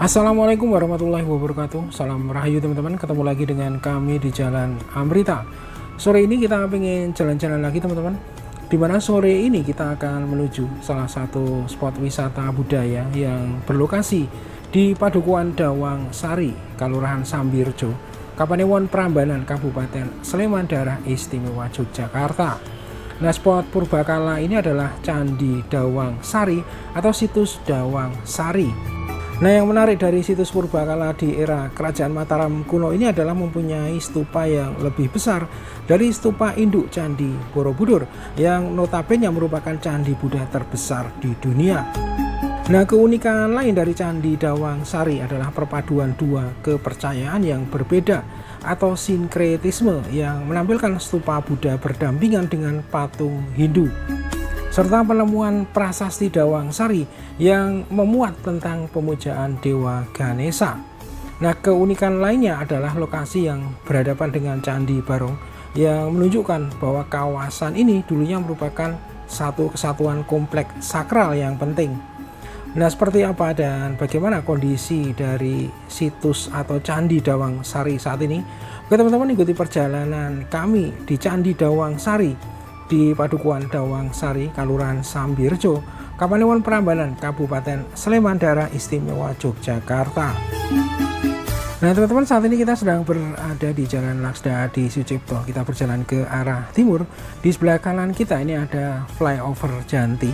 Assalamualaikum warahmatullahi wabarakatuh. Salam rahayu teman-teman. Ketemu lagi dengan kami di Jalan Amrita. Sore ini kita pengen jalan-jalan lagi teman-teman. Dimana sore ini kita akan menuju salah satu spot wisata budaya yang berlokasi di Padukuhan Dawang Sari, Kelurahan Sambirjo, Kapanewon Prambanan, Kabupaten Sleman, Daerah Istimewa Yogyakarta. Nah, spot purbakala ini adalah Candi Dawang Sari atau situs Dawang Sari. Nah, yang menarik dari situs purbakala di era Kerajaan Mataram kuno ini adalah mempunyai stupa yang lebih besar dari stupa induk Candi Borobudur yang notabene merupakan candi Buddha terbesar di dunia. Nah, keunikan lain dari Candi Dawang Sari adalah perpaduan dua kepercayaan yang berbeda atau sinkretisme yang menampilkan stupa Buddha berdampingan dengan patung Hindu, serta penemuan prasasti Dawang Sari yang memuat tentang pemujaan Dewa Ganesha. Nah, keunikan lainnya adalah lokasi yang berhadapan dengan Candi Barong yang menunjukkan bahwa kawasan ini dulunya merupakan satu kesatuan kompleks sakral yang penting. Nah, seperti apa dan bagaimana kondisi dari situs atau Candi Dawang Sari saat ini? Oke teman-teman, ikuti perjalanan kami di Candi Dawang Sari di Padukuhan Dawang Sari, Kelurahan Sambirjo, Kapanewon Prambanan, Kabupaten Sleman, Daerah Istimewa Yogyakarta. Nah teman-teman, saat ini kita sedang berada di Jalan Laksda Adi Sucipto. Kita berjalan ke arah timur. Di sebelah kanan kita ini ada flyover Janti.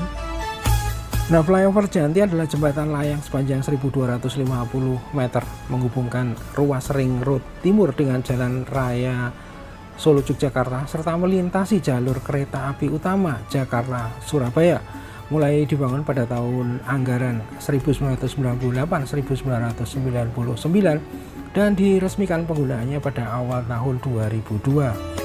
Nah, flyover Janti adalah jembatan layang sepanjang 1250 meter menghubungkan ruas ring road timur dengan jalan raya Solo Yogyakarta serta melintasi jalur kereta api utama Jakarta Surabaya, mulai dibangun pada tahun anggaran 1998-1999 dan diresmikan penggunaannya pada awal tahun 2002.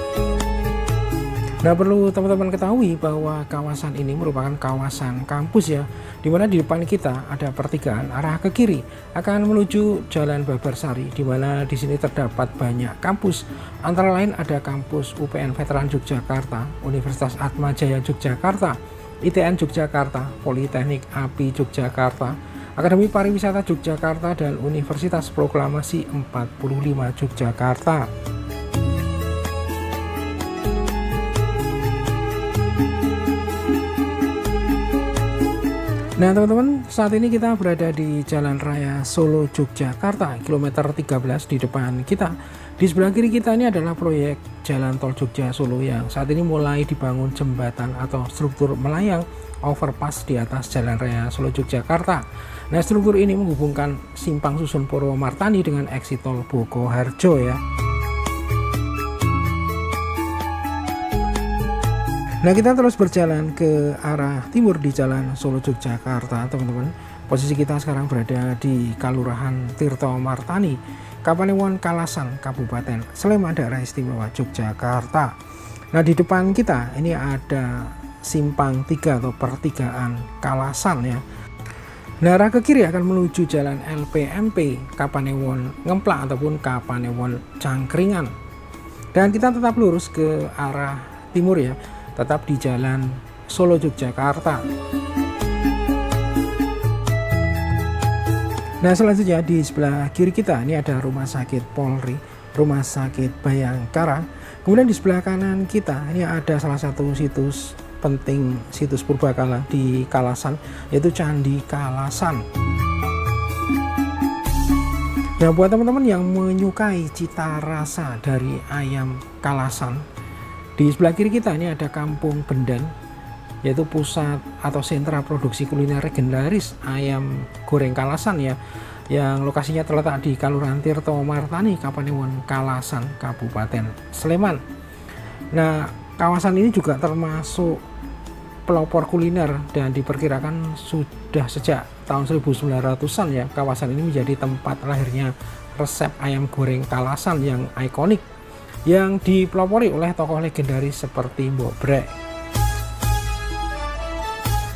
Nah, perlu teman-teman ketahui bahwa kawasan ini merupakan kawasan kampus ya, dimana di depan kita ada pertigaan arah ke kiri akan menuju Jalan Babarsari, dimana di sini terdapat banyak kampus, antara lain ada kampus UPN Veteran Yogyakarta, Universitas Atmajaya Yogyakarta, ITN Yogyakarta, Politeknik API Yogyakarta, Akademi Pariwisata Yogyakarta, dan Universitas Proklamasi 45 Yogyakarta. Nah teman-teman, saat ini kita berada di Jalan Raya Solo Yogyakarta, kilometer 13 di depan kita. Di sebelah kiri kita ini adalah proyek Jalan Tol Jogja Solo yang saat ini mulai dibangun jembatan atau struktur melayang overpass di atas Jalan Raya Solo Yogyakarta. Nah, struktur ini menghubungkan Simpang Susun Purwomartani dengan eksit tol Bogoharjo ya. Nah, kita terus berjalan ke arah timur di Jalan Solo Yogyakarta teman-teman. Posisi kita sekarang berada di Kelurahan Tirto Martani, Kapanewon Kalasan, Kabupaten Sleman, Daerah Istimewa Yogyakarta. Nah, di depan kita ini ada Simpang 3 atau pertigaan Kalasan ya. Nah, arah ke kiri akan menuju Jalan LPMP Kapanewon Ngemplak ataupun Kapanewon Cangkringan. Dan kita tetap lurus ke arah timur ya, tetap di Jalan Solo Yogyakarta. Nah, selanjutnya di sebelah kiri kita ini ada Rumah Sakit Polri, Rumah Sakit Bayangkara. Kemudian di sebelah kanan kita ini ada salah satu situs penting, situs purbakala di Kalasan, yaitu Candi Kalasan. Nah, buat teman-teman yang menyukai cita rasa dari ayam Kalasan, di sebelah kiri kita ini ada Kampung Bendan, yaitu pusat atau sentra produksi kuliner legendaris ayam goreng Kalasan ya, yang lokasinya terletak di Kelurahan Tirto Martani, Kapanewon Kalasan, Kabupaten Sleman. Nah, kawasan ini juga termasuk pelopor kuliner dan diperkirakan sudah sejak tahun 1900-an ya, kawasan ini menjadi tempat lahirnya resep ayam goreng Kalasan yang ikonik, yang dipelopori oleh tokoh legendaris seperti Mbok Brek.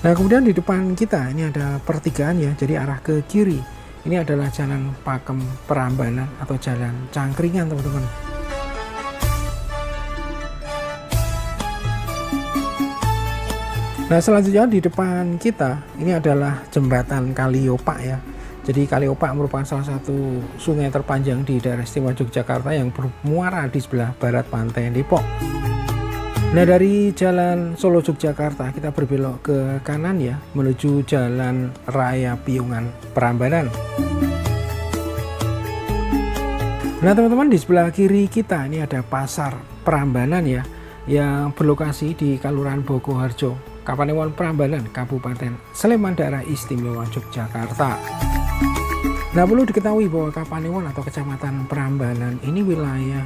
Nah, kemudian di depan kita ini ada pertigaan ya, jadi arah ke kiri ini adalah Jalan Pakem Prambanan atau Jalan Cangkringan teman-teman. Nah, selanjutnya di depan kita ini adalah Jembatan Kaliopak ya. Jadi Kali Opak merupakan salah satu sungai terpanjang di daerah istimewa Yogyakarta yang bermuara di sebelah barat pantai Depok. Nah, dari jalan Solo Yogyakarta kita berbelok ke kanan ya, menuju Jalan Raya Piungan Prambanan. Nah teman-teman, di sebelah kiri kita ini ada Pasar Prambanan ya, yang berlokasi di Kelurahan Bogoharjo, Kapanewon Prambanan, Kabupaten Sleman, daerah istimewa Yogyakarta. Nah, perlu diketahui bahwa Kapanewon atau Kecamatan Prambanan ini wilayah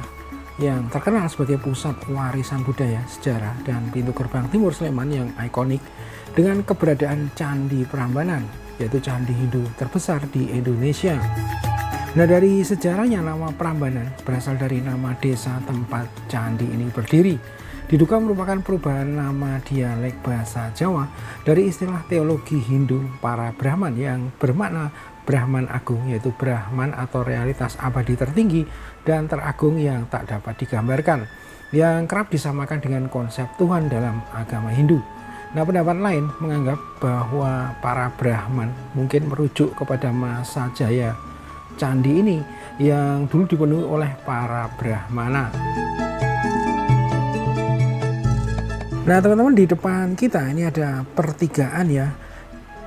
yang terkenal sebagai pusat warisan budaya, sejarah, dan pintu gerbang timur Sleman yang ikonik dengan keberadaan Candi Prambanan, yaitu candi Hindu terbesar di Indonesia. Nah, dari sejarahnya nama Prambanan berasal dari nama desa tempat candi ini berdiri. Diduga merupakan perubahan nama dialek bahasa Jawa dari istilah teologi Hindu para Brahman yang bermakna Brahman agung, yaitu Brahman atau realitas abadi tertinggi dan teragung yang tak dapat digambarkan, yang kerap disamakan dengan konsep Tuhan dalam agama Hindu. Nah, pendapat lain menganggap bahwa para Brahman mungkin merujuk kepada masa jaya candi ini yang dulu dipenuhi oleh para Brahmana. Nah teman-teman, di depan kita ini ada pertigaan ya.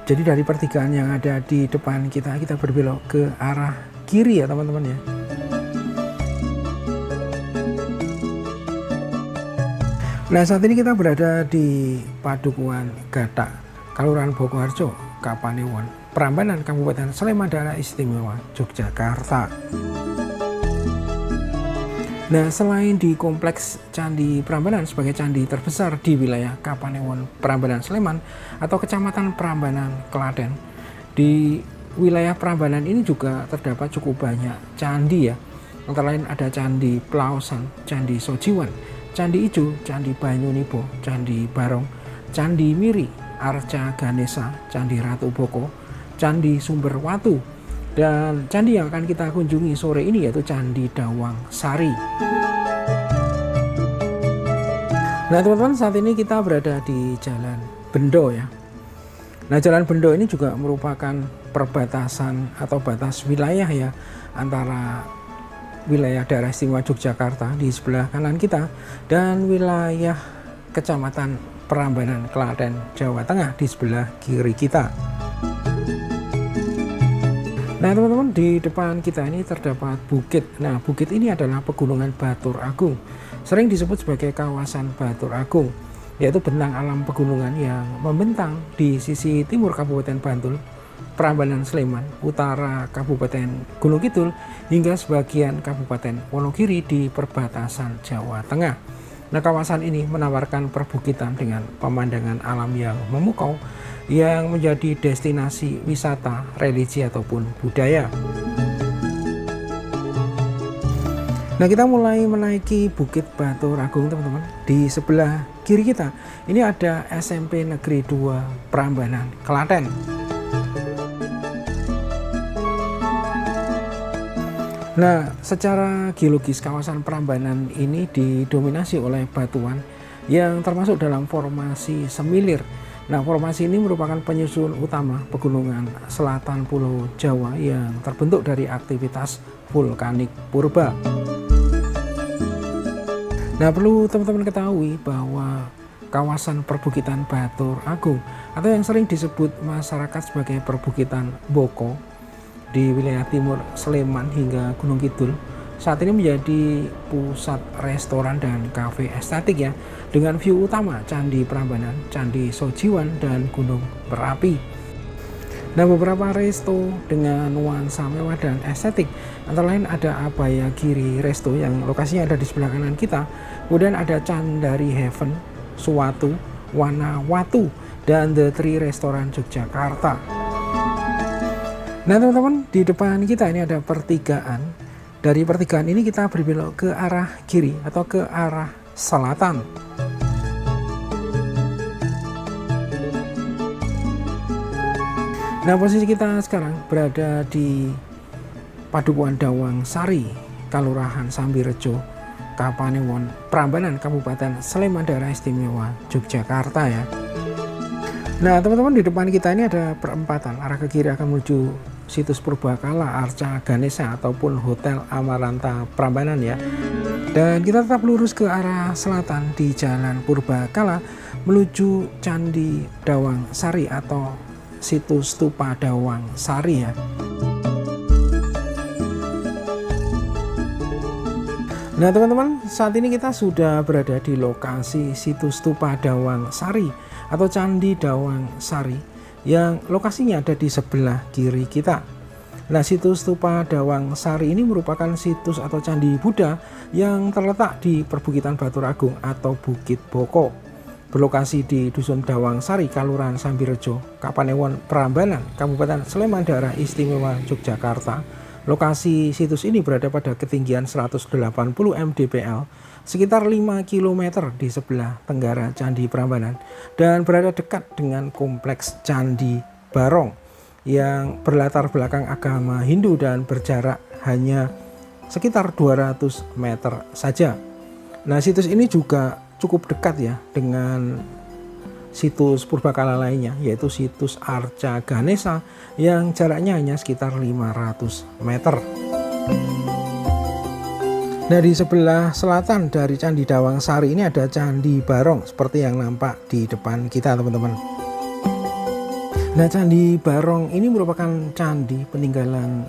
Jadi dari pertigaan yang ada di depan kita berbelok ke arah kiri ya teman-teman ya. Nah, saat ini kita berada di Padukuhan Gatak, Kelurahan Bogoharjo, Kapanewon Prambanan, Kabupaten Sleman, daerah istimewa Yogyakarta. Nah, selain di kompleks Candi Prambanan sebagai candi terbesar di wilayah Kapanewon Prambanan Sleman atau Kecamatan Prambanan Klaten, di wilayah Prambanan ini juga terdapat cukup banyak candi ya. Antara lain ada Candi Plaosan, Candi Sojiwan, Candi Ijo, Candi Banyunibo, Candi Barong, Candi Miri, Arca Ganesa, Candi Ratu Boko, Candi Sumber Watu, dan candi yang akan kita kunjungi sore ini yaitu Candi Dawang Sari. Nah teman-teman, saat ini kita berada di Jalan Bendo ya. Nah, Jalan Bendo ini juga merupakan perbatasan atau batas wilayah ya, antara wilayah daerah istimewa Yogyakarta di sebelah kanan kita dan wilayah Kecamatan Prambanan Klaten, Jawa Tengah di sebelah kiri kita. Nah teman-teman, di depan kita ini terdapat bukit. Nah, bukit ini adalah pegunungan Batur Agung, sering disebut sebagai kawasan Batur Agung, yaitu bentang alam pegunungan yang membentang di sisi timur Kabupaten Bantul, Prambanan Sleman, utara Kabupaten Gunung Kidul, hingga sebagian Kabupaten Wonogiri di perbatasan Jawa Tengah. Nah, kawasan ini menawarkan perbukitan dengan pemandangan alam yang memukau, yang menjadi destinasi wisata religi ataupun budaya. Nah, kita mulai menaiki Bukit Batur Agung teman-teman. Di sebelah kiri kita ini ada SMP Negeri 2 Prambanan Klaten. Nah, secara geologis kawasan Prambanan ini didominasi oleh batuan yang termasuk dalam formasi semilir. Nah, formasi ini merupakan penyusun utama pegunungan selatan Pulau Jawa yang terbentuk dari aktivitas vulkanik purba. Nah, perlu teman-teman ketahui bahwa kawasan perbukitan Batur Agung atau yang sering disebut masyarakat sebagai perbukitan Boko di wilayah timur Sleman hingga Gunung Kidul saat ini menjadi pusat restoran dan kafe estetik ya, dengan view utama Candi Prambanan, Candi Sojiwan, dan Gunung Berapi. Nah, beberapa resto dengan nuansa mewah dan estetik antara lain ada Abaya Giri Resto yang lokasinya ada di sebelah kanan kita, kemudian ada Candari Heaven, Suwatu, Wana Watu, dan The Tree Restoran Yogyakarta. Nah teman-teman, di depan kita ini ada pertigaan. Dari pertigaan ini kita berbelok ke arah kiri atau ke arah selatan. Nah, posisi kita sekarang berada di Padukuhan Dawang Sari, Kelurahan Sambirejo, Kapanewon Prambanan, Kabupaten Sleman, daerah istimewa Yogyakarta ya. Nah teman-teman, di depan kita ini ada perempatan, arah ke kiri akan menuju situs Purbakala, Arca Ganesha ataupun Hotel Amaranta Prambanan ya. Dan kita tetap lurus ke arah selatan di Jalan Purbakala menuju Candi Dawang Sari atau situs Stupa Dawang Sari ya. Nah teman-teman, saat ini kita sudah berada di lokasi situs Stupa Dawang Sari atau Candi Dawang Sari yang lokasinya ada di sebelah kiri kita. Nah, situs Stupa Dawang Sari ini merupakan situs atau candi Buddha yang terletak di perbukitan Batur Agung atau Bukit Boko, berlokasi di Dusun Dawang Sari, Kalurahan Sambirejo, Kapanewon Prambanan, Kabupaten Sleman, Daerah Istimewa Yogyakarta. Lokasi situs ini berada pada ketinggian 180 mdpl, sekitar 5 km di sebelah tenggara Candi Prambanan, dan berada dekat dengan kompleks Candi Barong yang berlatar belakang agama Hindu dan berjarak hanya sekitar 200 meter saja. Nah, situs ini juga cukup dekat ya dengan situs Purbakala lainnya, yaitu situs Arca Ganesha yang jaraknya hanya sekitar 500 meter. Nah, di sebelah selatan dari Candi Dawang Sari ini ada Candi Barong seperti yang nampak di depan kita teman-teman. Nah, Candi Barong ini merupakan candi peninggalan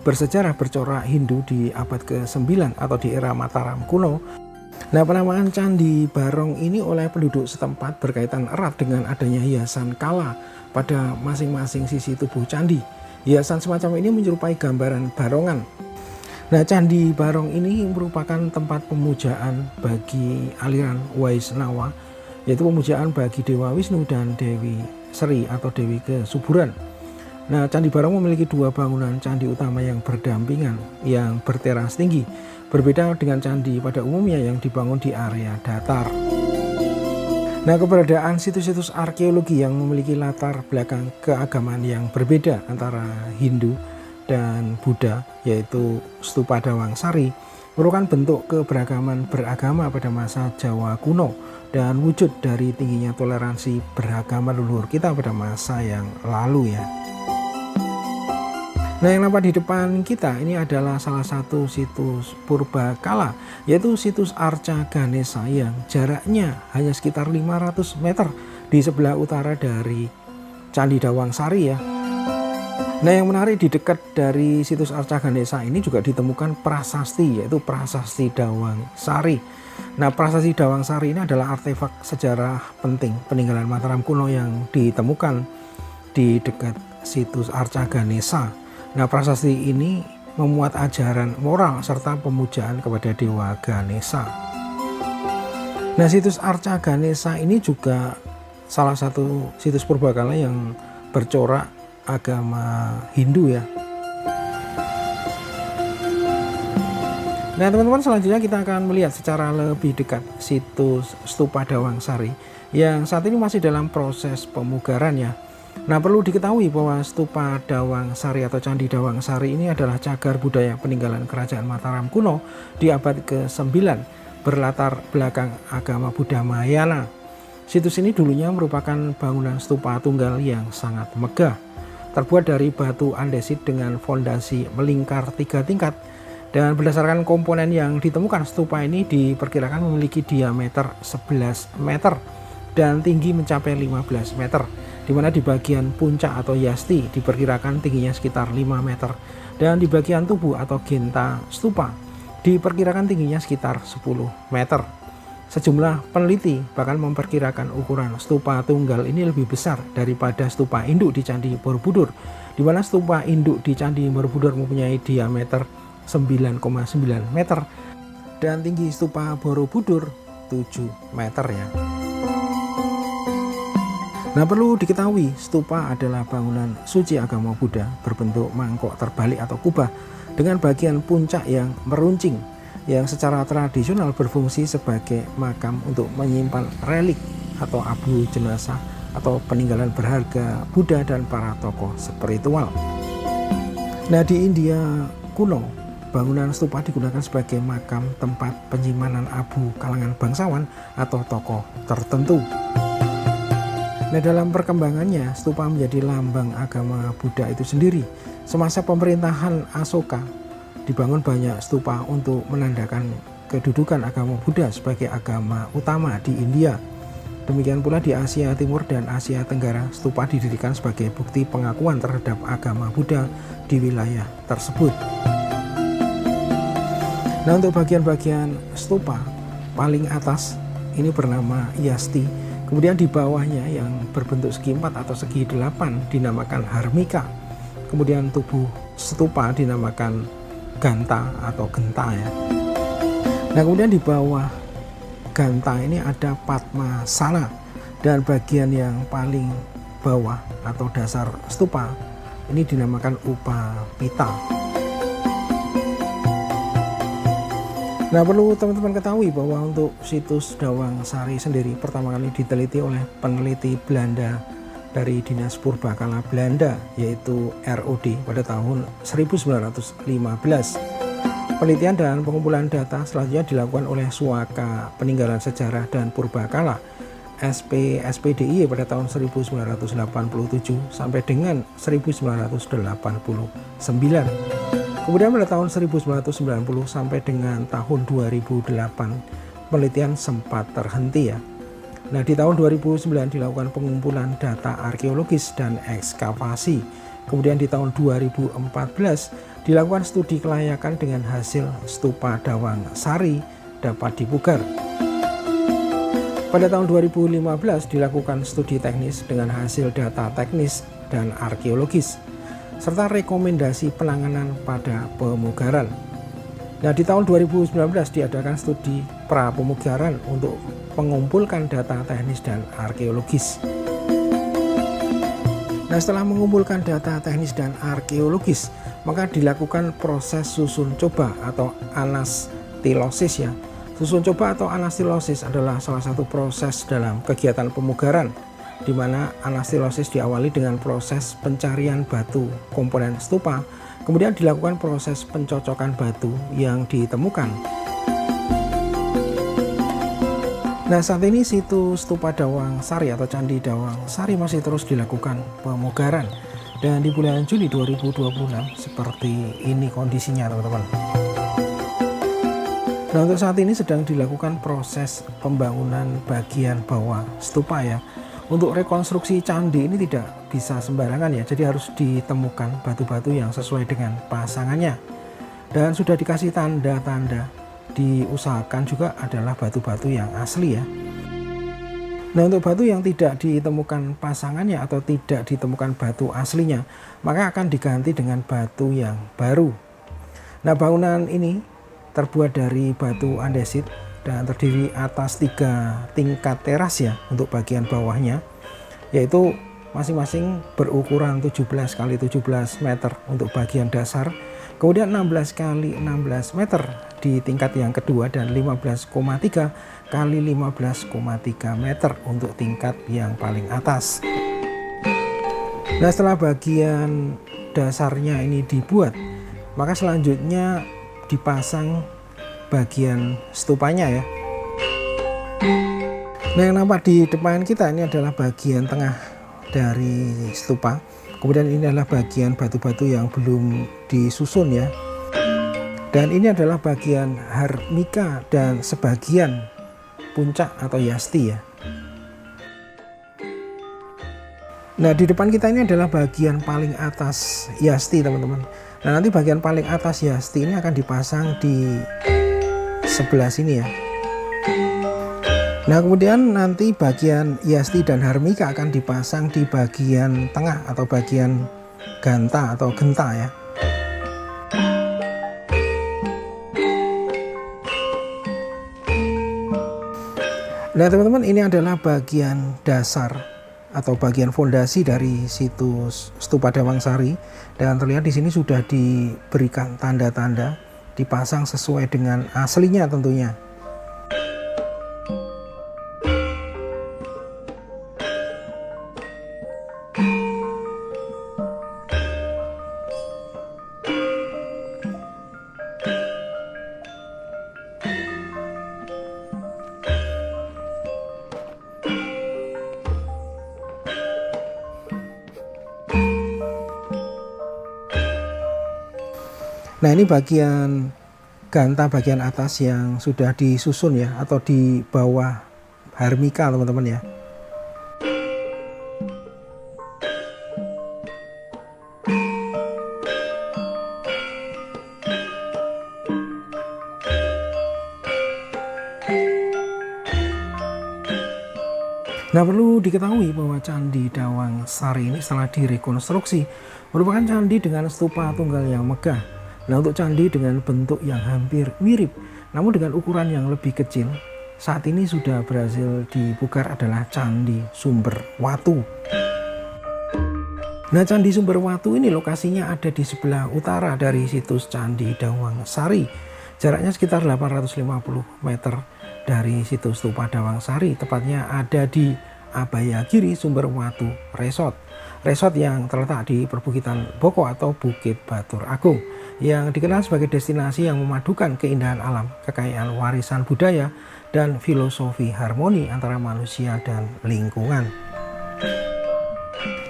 bersejarah bercorak Hindu di abad ke-9 atau di era Mataram kuno. Nah, penamaan Candi Barong ini oleh penduduk setempat berkaitan erat dengan adanya hiasan kala pada masing-masing sisi tubuh candi. Hiasan semacam ini menyerupai gambaran barongan. Nah, Candi Barong ini merupakan tempat pemujaan bagi aliran Waisnawa, yaitu pemujaan bagi Dewa Wisnu dan Dewi Sri atau Dewi Kesuburan. Nah, Candi Barong memiliki dua bangunan candi utama yang berdampingan yang berteras tinggi, berbeda dengan candi pada umumnya yang dibangun di area datar. Nah, keberadaan situs-situs arkeologi yang memiliki latar belakang keagamaan yang berbeda antara Hindu dan Buddha, yaitu Stupa Dawang Sari, merupakan bentuk keberagaman beragama pada masa Jawa kuno dan wujud dari tingginya toleransi beragama leluhur kita pada masa yang lalu ya. Nah, yang nampak di depan kita ini adalah salah satu situs Purbakala, yaitu situs Arca Ganesha yang jaraknya hanya sekitar 500 meter di sebelah utara dari Candi Dawang Sari ya. Nah, yang menarik, di dekat dari situs Arca Ganesha ini juga ditemukan prasasti, yaitu Prasasti Dawang Sari. Nah, Prasasti Dawang Sari ini adalah artefak sejarah penting peninggalan Mataram kuno yang ditemukan di dekat situs Arca Ganesha. Nah, prasasti ini memuat ajaran moral serta pemujaan kepada Dewa Ganesha. Nah, situs Arca Ganesha ini juga salah satu situs Purbakala yang bercorak agama Hindu ya. Nah, teman-teman, selanjutnya kita akan melihat secara lebih dekat situs Stupa Dawang Sari yang saat ini masih dalam proses pemugaran ya. Nah, perlu diketahui bahwa Stupa Dawang Sari atau Candi Dawang Sari ini adalah cagar budaya peninggalan kerajaan Mataram kuno di abad ke-9 berlatar belakang agama Buddha Mahayana. Situs ini dulunya merupakan bangunan stupa tunggal yang sangat megah, terbuat dari batu andesit dengan fondasi melingkar 3 tingkat, dan berdasarkan komponen yang ditemukan, stupa ini diperkirakan memiliki diameter 11 meter dan tinggi mencapai 15 meter. Di mana di bagian puncak atau yasti diperkirakan tingginya sekitar 5 meter, dan di bagian tubuh atau genta stupa diperkirakan tingginya sekitar 10 meter. Sejumlah peneliti bahkan memperkirakan ukuran stupa tunggal ini lebih besar daripada stupa induk di Candi Borobudur, di mana stupa induk di Candi Borobudur mempunyai diameter 9,9 meter dan tinggi stupa Borobudur 7 meter ya. Nah, perlu diketahui, stupa adalah bangunan suci agama Buddha berbentuk mangkok terbalik atau kubah dengan bagian puncak yang meruncing, yang secara tradisional berfungsi sebagai makam untuk menyimpan relik atau abu jenazah atau peninggalan berharga Buddha dan para tokoh spiritual. Nah, di India kuno, bangunan stupa digunakan sebagai makam tempat penyimpanan abu kalangan bangsawan atau tokoh tertentu. Nah, dalam perkembangannya, stupa menjadi lambang agama Buddha itu sendiri. Semasa pemerintahan Asoka, dibangun banyak stupa untuk menandakan kedudukan agama Buddha sebagai agama utama di India. Demikian pula di Asia Timur dan Asia Tenggara, stupa didirikan sebagai bukti pengakuan terhadap agama Buddha di wilayah tersebut. Nah, untuk bagian-bagian stupa paling atas ini bernama Yasti. Kemudian di bawahnya yang berbentuk segi 4 atau segi 8 dinamakan Harmika. Kemudian tubuh stupa dinamakan Ganta atau Genta ya. Nah, kemudian di bawah Ganta ini ada Padmasana, dan bagian yang paling bawah atau dasar stupa ini dinamakan Upapita. Nah, perlu teman-teman ketahui bahwa untuk situs Dawang Sari sendiri pertama kali diteliti oleh peneliti Belanda dari Dinas Purbakala Belanda, yaitu ROD pada tahun 1915. Penelitian dan pengumpulan data selanjutnya dilakukan oleh Suaka Peninggalan Sejarah dan Purbakala SPDIY pada tahun 1987 sampai dengan 1989. Kemudian pada tahun 1990 sampai dengan tahun 2008 penelitian sempat terhenti ya. Nah, di tahun 2009 dilakukan pengumpulan data arkeologis dan ekskavasi. Kemudian di tahun 2014 dilakukan studi kelayakan dengan hasil stupa Dawang Sari dapat dipugar. Pada tahun 2015 dilakukan studi teknis dengan hasil data teknis dan arkeologis serta rekomendasi penanganan pada pemugaran. Nah, di tahun 2019 diadakan studi pra pemugaran untuk mengumpulkan data teknis dan arkeologis. Nah, setelah mengumpulkan data teknis dan arkeologis, maka dilakukan proses susun coba atau anastilosis ya. Susun coba atau anastilosis adalah salah satu proses dalam kegiatan pemugaran, di mana anastilosis diawali dengan proses pencarian batu komponen stupa, kemudian dilakukan proses pencocokan batu yang ditemukan. Nah, saat ini situs stupa Dawang Sari atau Candi Dawang Sari masih terus dilakukan pemugaran, dan di bulan Juli 2026 seperti ini kondisinya teman-teman. Nah, untuk saat ini sedang dilakukan proses pembangunan bagian bawah stupa ya. Untuk rekonstruksi candi ini tidak bisa sembarangan ya, jadi harus ditemukan batu-batu yang sesuai dengan pasangannya, dan sudah dikasih tanda-tanda. Diusahakan juga adalah batu-batu yang asli ya. Nah, untuk batu yang tidak ditemukan pasangannya atau tidak ditemukan batu aslinya, maka akan diganti dengan batu yang baru. Nah, bangunan ini terbuat dari batu andesit dan terdiri atas 3 tingkat teras ya untuk bagian bawahnya, yaitu masing-masing berukuran 17 x 17 meter untuk bagian dasar, kemudian 16 x 16 meter di tingkat yang kedua, dan 15,3 x 15,3 meter untuk tingkat yang paling atas. Nah, setelah bagian dasarnya ini dibuat, maka selanjutnya dipasang bagian stupanya ya. Nah, yang nampak di depan kita ini adalah bagian tengah dari stupa. Kemudian ini adalah bagian batu-batu yang belum disusun ya. Dan ini adalah bagian Harmika dan sebagian puncak atau Yasti ya. Nah, di depan kita ini adalah bagian paling atas Yasti teman-teman. Nah, nanti bagian paling atas Yasti ini akan dipasang di sebelah sini ya. Nah, kemudian nanti bagian Yasti dan Harmika akan dipasang di bagian tengah atau bagian Ganta atau Genta ya. Nah, teman-teman, ini adalah bagian dasar atau bagian fondasi dari situs stupa Dawang Sari, dan terlihat di sini sudah diberikan tanda-tanda, dipasang sesuai dengan aslinya tentunya. Nah, ini bagian ganta bagian atas yang sudah disusun ya, atau di bawah harmika teman-teman ya. Nah, perlu diketahui bahwa Candi Dawang Sari ini setelah direkonstruksi merupakan candi dengan stupa tunggal yang megah. Nah, untuk candi dengan bentuk yang hampir mirip namun dengan ukuran yang lebih kecil, saat ini sudah berhasil dibongkar adalah Candi Sumber Watu. Nah, Candi Sumber Watu ini lokasinya ada di sebelah utara dari situs Candi Dawang Sari. Jaraknya sekitar 850 meter dari situs stupa Dawang Sari, tepatnya ada di Abayagiri Sumber Watu Resort yang terletak di perbukitan Boko atau Bukit Batur Agung, yang dikenal sebagai destinasi yang memadukan keindahan alam, kekayaan warisan budaya, dan filosofi harmoni antara manusia dan lingkungan.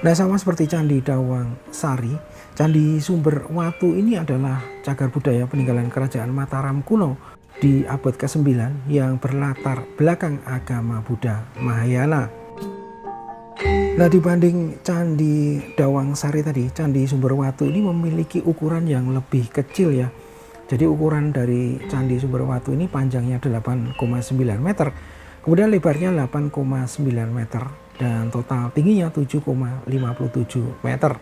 Nah, sama seperti Candi Dawang Sari, Candi Sumber Watu ini adalah cagar budaya peninggalan kerajaan Mataram kuno di abad ke-9 yang berlatar belakang agama Buddha Mahayana. Nah, dibanding Candi Dawang Sari tadi, Candi Sumber Watu ini memiliki ukuran yang lebih kecil ya. Jadi ukuran dari Candi Sumber Watu ini panjangnya 8,9 meter, kemudian lebarnya 8,9 meter, dan total tingginya 7,57 meter.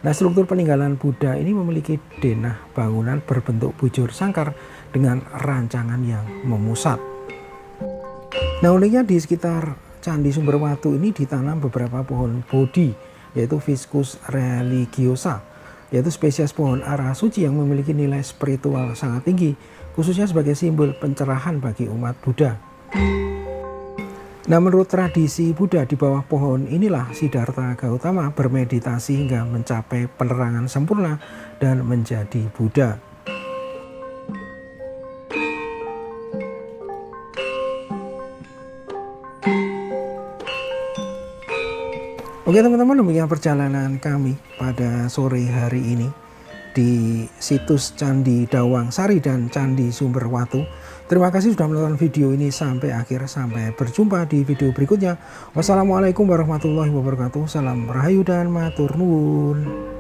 Nah, struktur peninggalan Buddha ini memiliki denah bangunan berbentuk bujur sangkar dengan rancangan yang memusat. Nah, uniknya di sekitar Candi Sumber Watu ini ditanam beberapa pohon Bodhi, yaitu Viscus religiosa, yaitu spesies pohon ara suci yang memiliki nilai spiritual sangat tinggi, khususnya sebagai simbol pencerahan bagi umat Buddha. Nah, menurut tradisi Buddha, di bawah pohon inilah Siddhartha Gautama bermeditasi hingga mencapai penerangan sempurna dan menjadi Buddha. Oke teman-teman, demikian perjalanan kami pada sore hari ini di situs Candi Dawang Sari dan Candi Sumber Watu. Terima kasih sudah menonton video ini sampai akhir. Sampai berjumpa di video berikutnya. Wassalamualaikum warahmatullahi wabarakatuh. Salam rahayu dan matur nuwun.